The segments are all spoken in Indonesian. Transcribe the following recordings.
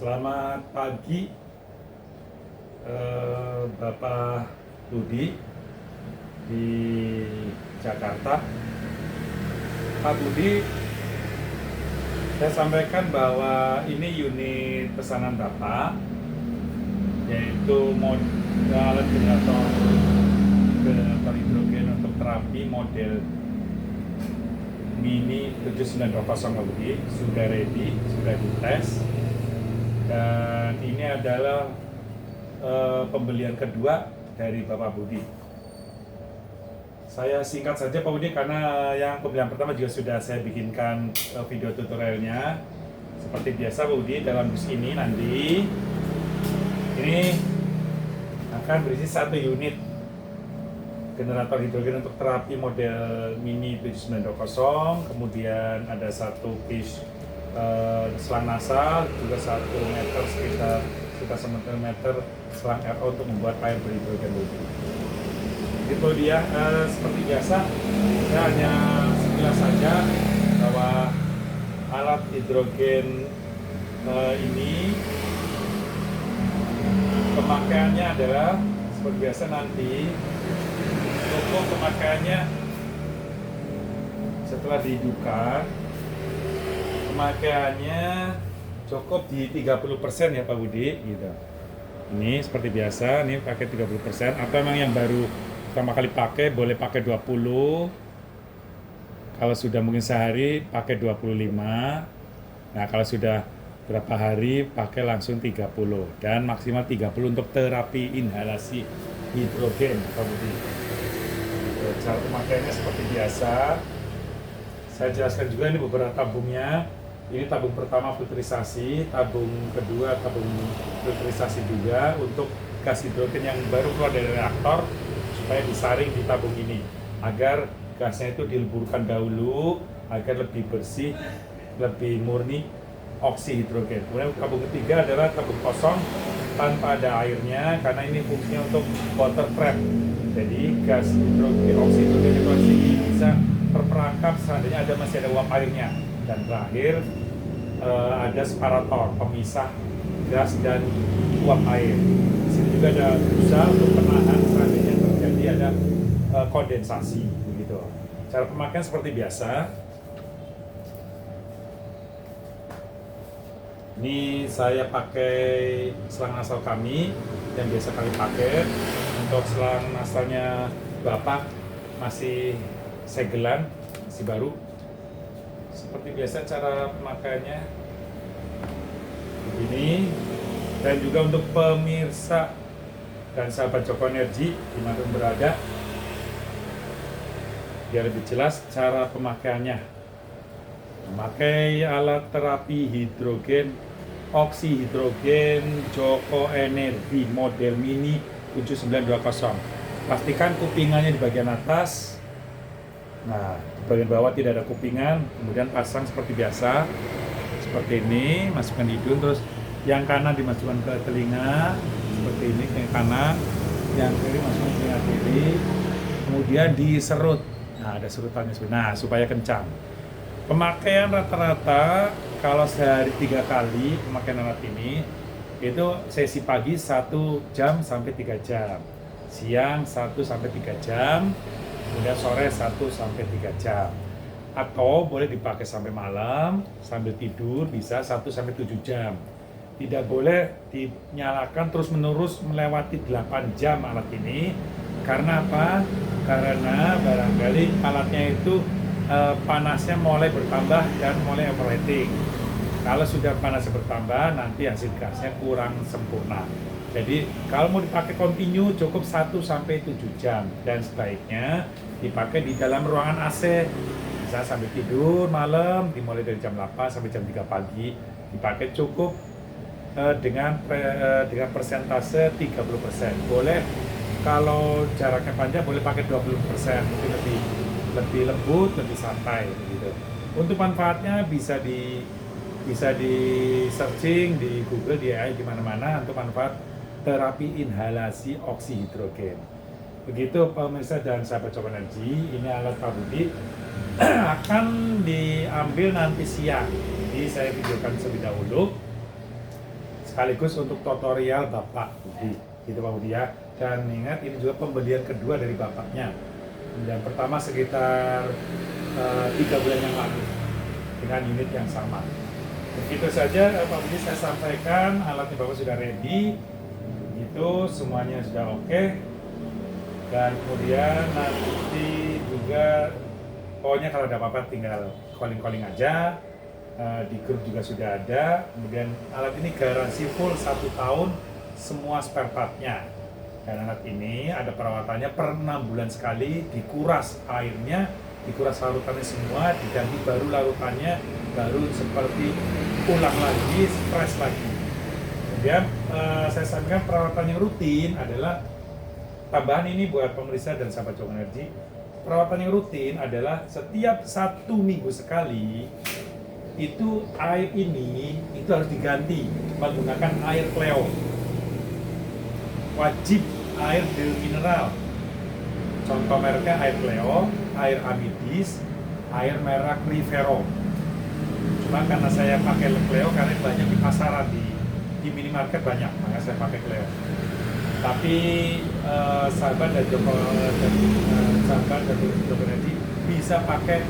Selamat pagi, Bapak Budi di Jakarta. Pak Budi, saya sampaikan bahwa ini unit pesanan Bapak, yaitu alat generator hidrogen untuk terapi model Mini 7920 Pak Budi. Sudah ready, sudah dites. Dan ini adalah pembelian kedua dari Bapak Budi. Saya singkat saja Pak Budi, karena yang pembelian pertama juga sudah saya bikinkan video tutorialnya. Seperti biasa Pak Budi, dalam bus ini nanti ini akan berisi satu unit generator hidrogen untuk terapi model Mini 7920. Kemudian ada satu piece selang nasal, juga 1 meter sekitar 1 meter selang RO untuk membuat air berhidrogen Budi. Itu dia. Seperti biasa, saya hanya sekilas saja bahwa alat hidrogen ini pemakaiannya adalah seperti biasa. Nanti untuk pemakaiannya setelah dihidupkan, pemakaiannya cukup di 30% ya Pak Budi gitu. Ini seperti biasa, ini pakai 30%, atau memang yang baru pertama kali pakai boleh pakai 20. Kalau sudah mungkin sehari pakai 25. Nah, kalau sudah berapa hari pakai langsung 30, dan maksimal 30 untuk terapi inhalasi hidrogen Pak Budi. Cara pemakaiannya seperti biasa. Saya jelaskan juga ini beberapa tabungnya. Ini tabung pertama filterisasi, tabung kedua tabung filterisasi juga untuk gas hidrogen yang baru keluar dari reaktor, supaya disaring di tabung ini agar gasnya itu dileburkan dahulu agar lebih bersih, lebih murni oksi hidrogen. Kemudian tabung ketiga adalah tabung kosong tanpa ada airnya, karena ini fungsinya untuk water trap. Jadi gas hidrogen, oksi hidrogen ini bisa terperangkap seandainya masih ada uap airnya. Dan terakhir ada separator pemisah gas dan uap air. Di sini juga ada busa untuk penahan seandainya terjadi ada kondensasi begitu. Cara pemakaian seperti biasa. Ini saya pakai selang nasal kami yang biasa kami pakai. Untuk selang nasalnya Bapak masih segelan, masih baru. Seperti biasa cara pemakaiannya begini. Dan juga untuk pemirsa dan sahabat Joko Energi dimanapun berada, biar lebih jelas cara pemakaiannya. Memakai alat terapi hidrogen, oksi hidrogen Joko Energi model Mini 7920. Pastikan kupingannya di bagian atas. Nah, di bagian bawah tidak ada kupingan. Kemudian pasang seperti biasa, seperti ini, masukkan hidung, terus yang kanan dimasukkan ke telinga, seperti ini, ke kanan, yang kiri masukkan ke telinga kiri, kemudian diserut. Nah, ada serutannya, nah supaya kencang. Pemakaian rata-rata kalau sehari 3 kali pemakaian alat ini, itu sesi pagi 1 jam sampai 3 jam, siang 1 sampai 3 jam, kemudian sore 1 sampai 3 jam. Atau boleh dipakai sampai malam sambil tidur, bisa 1 sampai 7 jam. Tidak boleh dinyalakan terus-menerus melewati 8 jam alat ini. Karena apa? Karena barangkali alatnya itu panasnya mulai bertambah dan mulai overheating. Kalau sudah panasnya bertambah, nanti hasil gasnya kurang sempurna. Jadi kalau mau dipakai kontinu cukup 1 sampai 7 jam, dan sebaiknya dipakai di dalam ruangan AC. Bisa sambil tidur malam, dimulai dari jam 8 sampai jam 3 pagi, dipakai cukup dengan persentase 30%. Boleh kalau jaraknya panjang boleh pakai 20%, mungkin lebih lembut, lebih santai gitu. Untuk manfaatnya bisa di searching di Google, di AI, di mana-mana untuk manfaat terapi inhalasi oksi hidrogen. Begitu pemirsa dan sahabat Joko Energi, ini alat Pak Budi akan diambil nanti siang. Jadi saya videokan terlebih dahulu sekaligus untuk tutorial Bapak Budi, gitu Pak Budi ya. Dan ingat ini juga pembelian kedua dari bapaknya. Dan pertama sekitar 3 bulan yang lalu dengan unit yang sama. Begitu saja Pak Budi saya sampaikan, alatnya Bapak sudah ready, itu semuanya sudah oke. Dan kemudian nanti juga pokoknya kalau ada apa-apa tinggal calling aja. Di grup juga sudah ada. Kemudian alat ini garansi full 1 tahun semua spare partnya. Dan alat ini ada perawatannya per 6 bulan sekali, dikuras airnya, dikuras larutannya semua, diganti baru larutannya, baru seperti ulang lagi, fresh lagi. Kemudian saya sampaikan perawatan yang rutin adalah tambahan ini buat pemirsa dan sahabat Joko Energi. Perawatan yang rutin adalah setiap 1 minggu sekali itu air ini itu harus diganti menggunakan air Cleo. Wajib air mineral. Contoh mereknya air Cleo, air Amidis, air merek Rivero. Cuma karena saya pakai Cleo karena banyak di pasaran di minimarket banyak, maka saya pakai Cleo. Tapi sahabat dan Joko Energi bisa pakai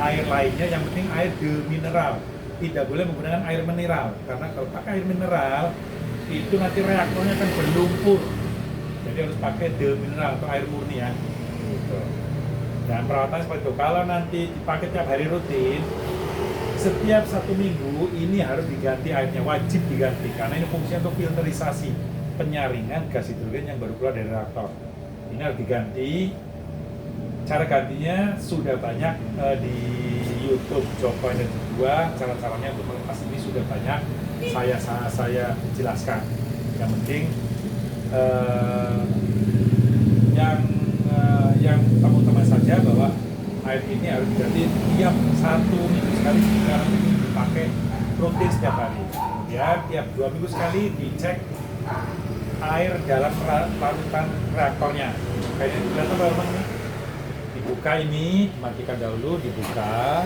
air lainnya, yang penting air mineral. Tidak boleh menggunakan air mineral, karena kalau pakai air mineral itu nanti reaktornya akan berlumpur. Jadi harus pakai mineral atau air murni ya. Gitu. Dan perawatan seperti itu. Kalau nanti dipakai tiap hari rutin, setiap 1 minggu ini harus diganti airnya, wajib diganti karena ini fungsinya untuk filterisasi penyaringan gas hidrogen yang baru keluar dari reaktor. Ini harus diganti. Cara gantinya sudah banyak di YouTube Joko Energi 2, cara-caranya untuk melepas ini sudah banyak saya jelaskan. Yang penting yang teman-teman saja bahwa air ini harus diganti tiap 1 minggu sekali jika dipakai rutin setiap hari. Kemudian tiap 2 minggu sekali dicek air dalam larutan reaktornya. Kayaknya kelihatan Bapak ini. Dibuka ini, matikan dahulu, dibuka,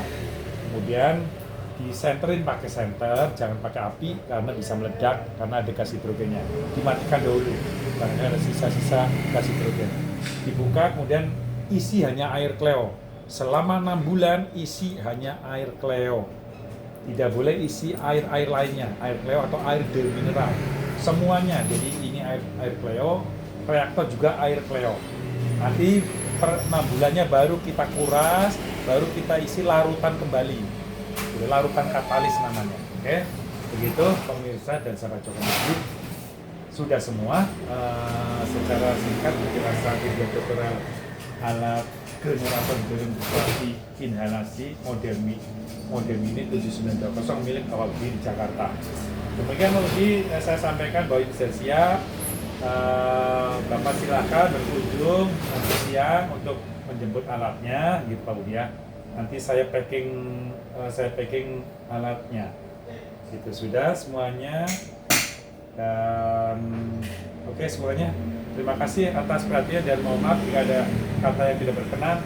kemudian disenterin pakai senter, jangan pakai api karena bisa meledak karena ada gas hidrogennya. Dimatikan dahulu karena ada sisa-sisa gas hidrogen. Dibuka, kemudian isi hanya air Cleo. Selama 6 bulan isi hanya air Cleo. Tidak boleh isi air lainnya, air Cleo atau air mineral. Semuanya. Jadi ini air Cleo, reaktor juga air Cleo. Nanti per 6 bulannya baru kita kuras, baru kita isi larutan kembali. Larutan katalis namanya. Oke. Begitu pemirsa dan sahabat Joko Energi. Sudah semua secara singkat penjelasan video tutorial alat generator hidrogen inhalasi model mini 7920 milik Bapak Budi di Jakarta. Demikian Bapak Budi, saya sampaikan bahwa ini sudah siap. Bapak silakan berkunjung nanti siang untuk menjemput alatnya, gitu Pak Budi ya. Nanti saya packing alatnya. Itu sudah semuanya. Dan oke semuanya. Terima kasih atas perhatian dan mohon maaf jika ada kata yang tidak berkenan.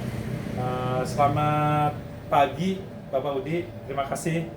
Selamat pagi Bapak Budi. Terima kasih.